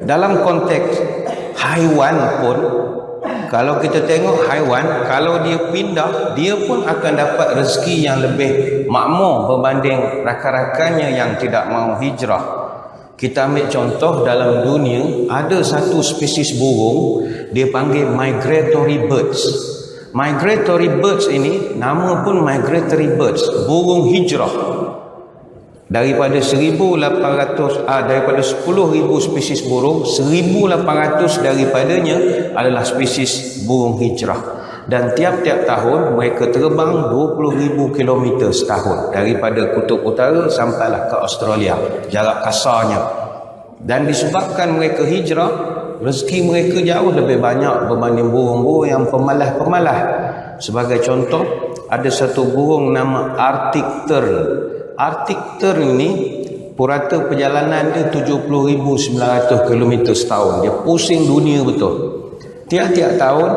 Dalam konteks haiwan pun, kalau kita tengok haiwan, kalau dia pindah, dia pun akan dapat rezeki yang lebih makmur berbanding rakan-rakannya yang tidak mau hijrah. Kita ambil contoh dalam dunia, ada satu spesies burung, dia panggil migratory birds. Migratory birds ini, nama pun migratory birds, burung hijrah. Daripada 10,000 spesies burung, 1,800 daripadanya adalah spesies burung hijrah. Dan tiap-tiap tahun mereka terbang 20,000 km setahun daripada kutub utara sampailah ke Australia, jarak kasarnya. Dan disebabkan mereka hijrah, rezeki mereka jauh lebih banyak berbanding burung-burung yang pemalas-pemalas. Sebagai contoh, ada satu burung nama Arctic tern. Arctic tern ini purata perjalanan dia 70,900 km setahun. Dia pusing dunia betul. Tiap-tiap tahun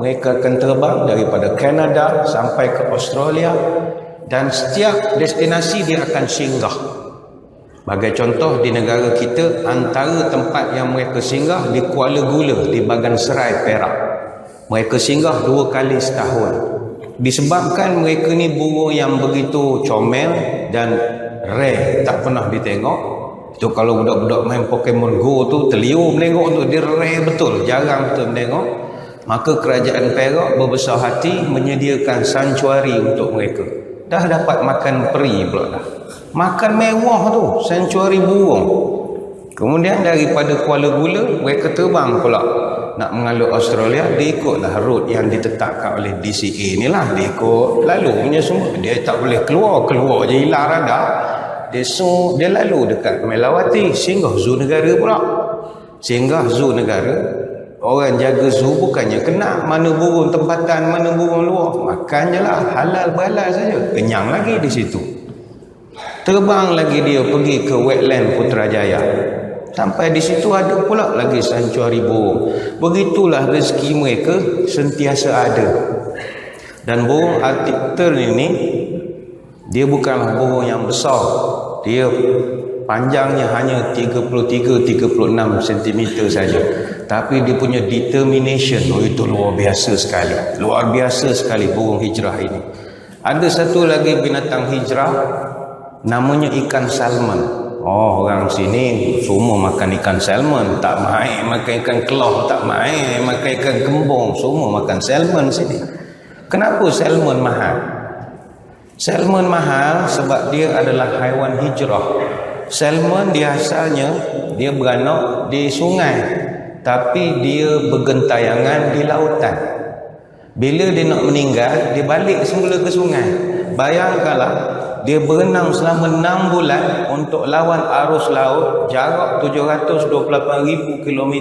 mereka akan terbang daripada Kanada sampai ke Australia, dan setiap destinasi dia akan singgah. Sebagai contoh, di negara kita, antara tempat yang mereka singgah di Kuala Gula, di Bagan Serai, Perak. Mereka singgah 2 kali setahun. Disebabkan mereka ni burung yang begitu comel dan rare, tak pernah ditengok. Itu kalau budak-budak main Pokemon Go tu terliur menengok tu, dia rare betul, jarang betul menengok. Maka kerajaan Perak berbesar hati menyediakan sanctuary untuk mereka. Dah dapat makan peri pula dah. Makan mewah tu, sanctuary burung. Kemudian daripada Kuala Gula mereka terbang pula nak mengalut Australia. Dia ikutlah route yang ditetapkan oleh DCA ni lah. Dia ikut lalu punya semua. Dia tak boleh keluar je hilang radar. Dia lalu dekat Melawati, singgah zoo negara pula. Singgah zoo negara, orang jaga zoo bukannya kena mana burung tempatan, mana burung luar. Makan je lah, halal berhalal saja. Kenyang lagi di situ. Terbang lagi dia pergi ke wetland Putrajaya. Sampai di situ ada pula lagi sanctuary burung. Begitulah rezeki mereka sentiasa ada. Dan burung Arctic tern ini, dia bukanlah burung yang besar. Dia panjangnya hanya 33-36 cm saja. Tapi dia punya determination, itu luar biasa sekali. Luar biasa sekali burung hijrah ini. Ada satu lagi binatang hijrah, namanya ikan salmon. Orang sini semua makan ikan salmon, tak main makan ikan keloh, tak main makan ikan kembung, semua makan salmon sini. Kenapa salmon mahal? Salmon mahal sebab dia adalah haiwan hijrah. Salmon dia asalnya dia beranak di sungai, tapi dia bergentayangan di lautan. Bila dia nak meninggal, dia balik semula ke sungai. Bayangkanlah, dia berenang selama 6 bulan untuk lawan arus laut jarak 728,000 km.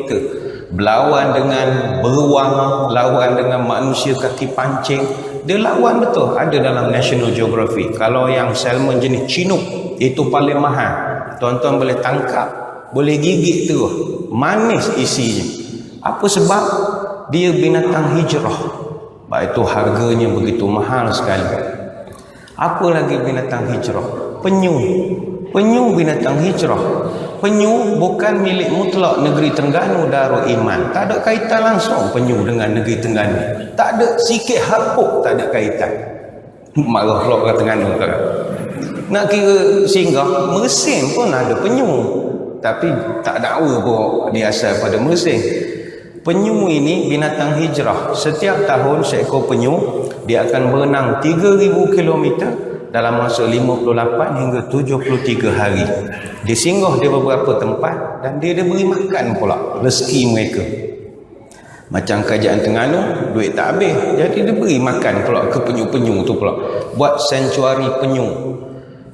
Berlawan dengan beruang, lawan dengan manusia kaki pancing. Dia lawan betul. Ada dalam National Geographic. Kalau yang salmon jenis Chinook, itu paling mahal. Tuan-tuan boleh tangkap, boleh gigit terus. Manis isinya. Apa sebab? Dia binatang hijrah. Itu harganya begitu mahal sekali. Apa lagi binatang hijrah? Penyu. Penyu binatang hijrah. Penyu bukan milik mutlak negeri Terengganu Darul Iman. Tak ada kaitan langsung penyu dengan negeri Terengganu. Tak ada sikit harpuk, tak ada kaitan. Marah pula orang Terengganu kan. Nak kira singgah, Mersing pun ada penyu. Tapi tak dakwa pun dia asal pada Mersing. Penyu ini binatang hijrah. Setiap tahun seekor penyu dia akan berenang 3,000 km dalam masa 58 hingga 73 hari. Dia singgah di beberapa tempat dan dia beri makan pula rezeki mereka. Macam kerajaan Terengganu, duit tak habis, jadi dia beri makan pula ke penyu-penyu tu pula. Buat sanctuary penyu.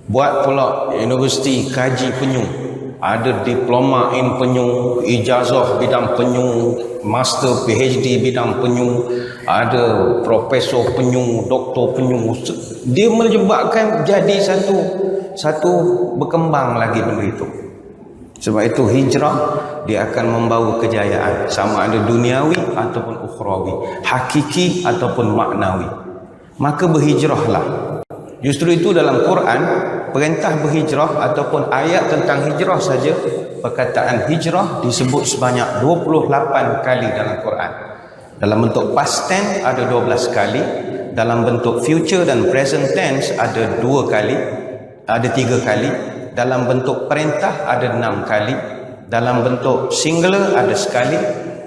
Buat pula universiti kaji penyu. Ada diploma in penyu, ijazah bidang penyu, master PhD bidang penyu, ada profesor penyu, doktor penyu. Dia menyebabkan jadi satu berkembang lagi benda itu. Sebab itu hijrah dia akan membawa kejayaan, sama ada duniawi ataupun ukhrawi, hakiki ataupun maknawi. Maka berhijrahlah. Justru itu dalam Quran perintah berhijrah ataupun ayat tentang hijrah saja perkataan hijrah disebut sebanyak 28 kali dalam Quran. Dalam bentuk past tense ada 12 kali, dalam bentuk future dan present tense ada 2 kali, ada 3 kali, dalam bentuk perintah ada 6 kali, dalam bentuk singular ada sekali,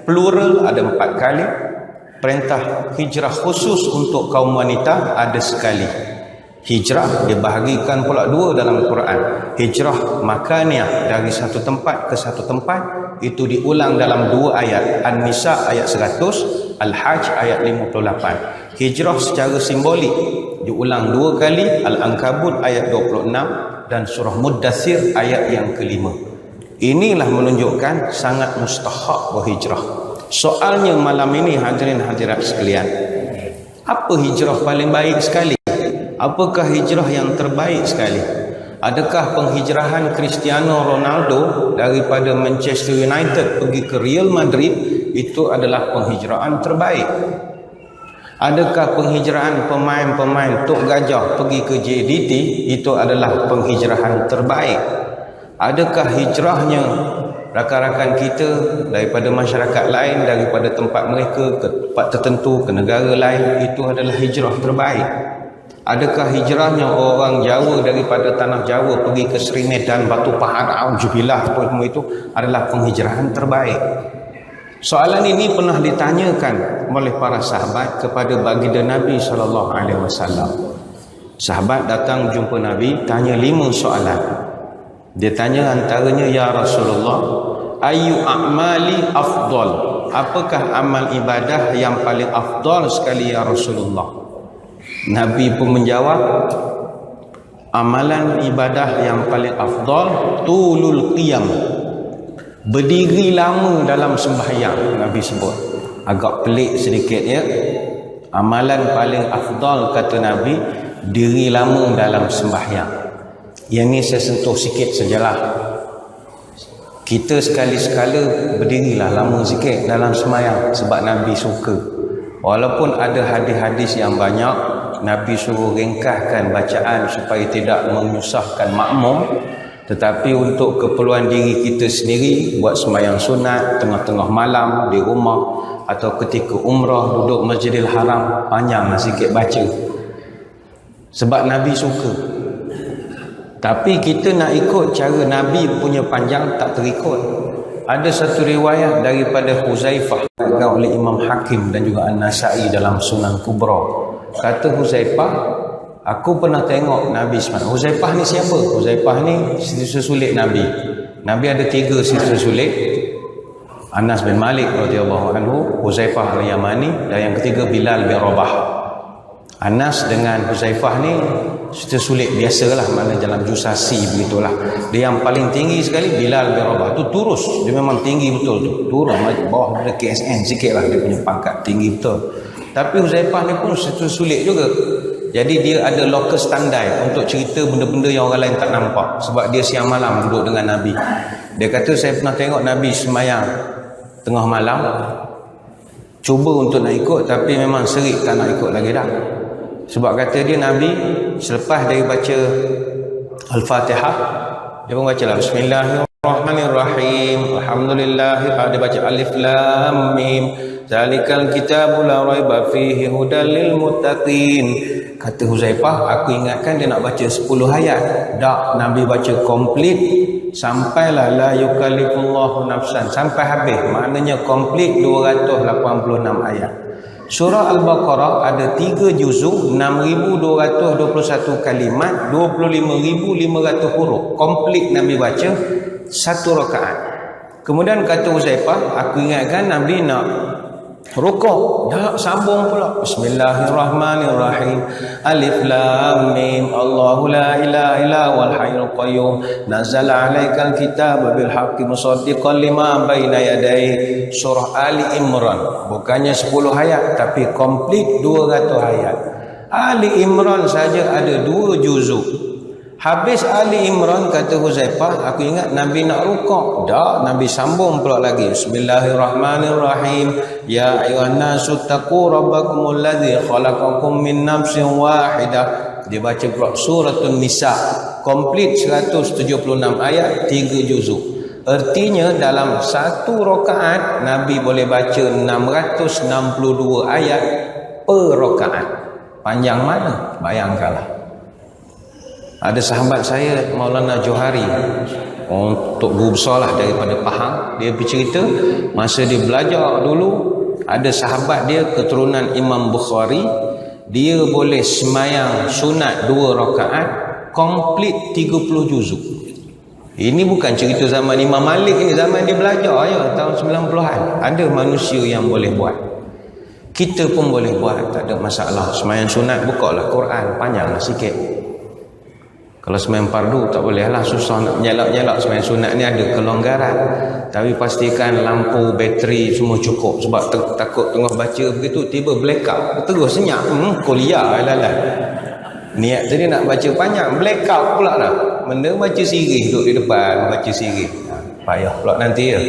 plural ada 4 kali, perintah hijrah khusus untuk kaum wanita ada sekali. Hijrah dibahagikan pula 2 dalam Quran. Hijrah makaniah dari satu tempat ke satu tempat, itu diulang dalam 2 ayat. An-Nisa ayat 100, Al-Hajj ayat 58. Hijrah secara simbolik diulang 2 kali, Al-Ankabut ayat 26 dan surah Muddathir ayat yang kelima. Inilah menunjukkan sangat mustahak berhijrah. Soalnya malam ini hadirin hadirat sekalian, apa hijrah paling baik sekali? Apakah hijrah yang terbaik sekali? Adakah penghijrahan Cristiano Ronaldo daripada Manchester United pergi ke Real Madrid itu adalah penghijrahan terbaik? Adakah penghijrahan pemain-pemain Tok Gajah pergi ke JDT itu adalah penghijrahan terbaik? Adakah hijrahnya rakan-rakan kita daripada masyarakat lain, daripada tempat mereka ke tempat tertentu, ke negara lain, itu adalah hijrah terbaik? Adakah hijrahnya orang Jawa daripada tanah Jawa pergi ke Sri Medan, Batu Pahat, Auzubillah, semua itu adalah penghijrahan terbaik? Soalan ini pernah ditanyakan oleh para sahabat kepada baginda Nabi SAW. Sahabat datang jumpa Nabi, tanya 5 soalan. Dia tanya antaranya, ya Rasulullah, ayu a'mali afdal? Apakah amal ibadah yang paling afdal sekali ya Rasulullah? Nabi pun menjawab, amalan ibadah yang paling afdal tulul qiyam, berdiri lama dalam sembahyang. Nabi sebut agak pelik sedikit ya. Amalan paling afdal kata Nabi, diri lama dalam sembahyang. Yang ni saya sentuh sikit sajalah. Kita sekali-sekala berdirilah lama sikit dalam sembahyang sebab Nabi suka. Walaupun ada hadis-hadis yang banyak, Nabi suruh ringkaskan bacaan supaya tidak menyusahkan makmum, tetapi untuk keperluan diri kita sendiri, buat sembahyang sunat tengah-tengah malam di rumah atau ketika umrah duduk Masjidil Haram, panjanglah sikit baca sebab Nabi suka. Tapi kita nak ikut cara Nabi punya panjang, tak terikut. Ada satu riwayat daripada Huzaifah oleh Imam Hakim dan juga An-Nasai dalam Sunan Kubra. Kata Huzaifah, aku pernah tengok Nabi SWT. Huzaifah ni siapa? Huzaifah ni isteri sulit Nabi. Nabi ada 3 isteri sulit. Anas bin Malik radhiyallahu anhu, Huzaifah al-Yamani, dan yang ketiga Bilal bin Rabah. Anas dengan Huzaifah ni isteri sulit biasalah, mana dalam jusasi begitulah. Dia yang paling tinggi sekali Bilal bin Rabah. Tu turus, dia memang tinggi betul tu. Turun bawah dari KSN sikitlah dia punya pangkat, tinggi betul. Tapi Huzaifah ni pun sulit juga. Jadi dia ada locus standi untuk cerita benda-benda yang orang lain tak nampak. Sebab dia siang malam duduk dengan Nabi. Dia kata, saya pernah tengok Nabi sembahyang tengah malam, cuba untuk nak ikut, tapi memang serik tak nak ikut lagi dah. Sebab kata dia Nabi selepas dari baca Al-Fatihah, dia pun baca lah Bismillahirrahmanirrahim, Alhamdulillah, dia baca Alif Lam Mim, Zalikal kitabu la raiba fihi hudal lil muttaqin. Kata Huzaifah, aku ingatkan dia nak baca 10 ayat. Tak, Nabi baca komplit sampailah la yukallifullahu nafsan, sampai habis. Maknanya komplit 286 ayat. Surah Al-Baqarah ada 3 juzuk, 6,221 kalimat, 25,500 huruf. Komplit Nabi baca 1 rakaat. Kemudian kata Huzaifah, aku ingatkan Nabi nak rukuk, dah sambung pula Bismillahirrahmanirrahim, Alif Lam Mim, Allahu la ilaha illa huwal hayyul qayyum, nazzala 'alaikal kitaba bil haqqi musaddiqan lima baina yadayhi. Surah Ali Imran, bukannya 10 ayat tapi komplit 200 ayat. Ali Imran saja ada 2 juzuk. Habis Ali Imran, kata Huzaifah, aku ingat Nabi nak rukuk. Dah, Nabi sambung pula lagi. Bismillahirrahmanirrahim. Ya ayuhan nasu taqu rabbakumul ladzi khalaqakum min nafsin wahidah. Dia baca pula Suratul Nisa, komplit 176 ayat, 3 juzuk. Artinya dalam satu rakaat Nabi boleh baca 662 ayat per rakaat. Panjang mana? Bayangkanlah. Ada sahabat saya Maulana Johari, untuk guru besar lah daripada Pahang, dia bercerita masa dia belajar dulu, ada sahabat dia keturunan Imam Bukhari, dia boleh semayang sunat 2 rakaat komplit 30 juzuk. Ini bukan cerita zaman Imam Malik, ini zaman dia belajar ya, tahun 90-an. Ada manusia yang boleh buat. Kita pun boleh buat, tak ada masalah. Semayang sunat, bukalah Quran, panjanglah sikit. Kalau semayang fardu tak boleh lah, susah nak nyalak-nyalak. Semayang sunat ni ada kelonggaran, tapi pastikan lampu, bateri semua cukup. Sebab takut tengah baca begitu tiba blackout, terus senyap, kuliah lah. Niat tadi nak baca panjang, blackout pula lah. Benda baca sirih duduk di depan, baca sirih. Payah pula nanti ya.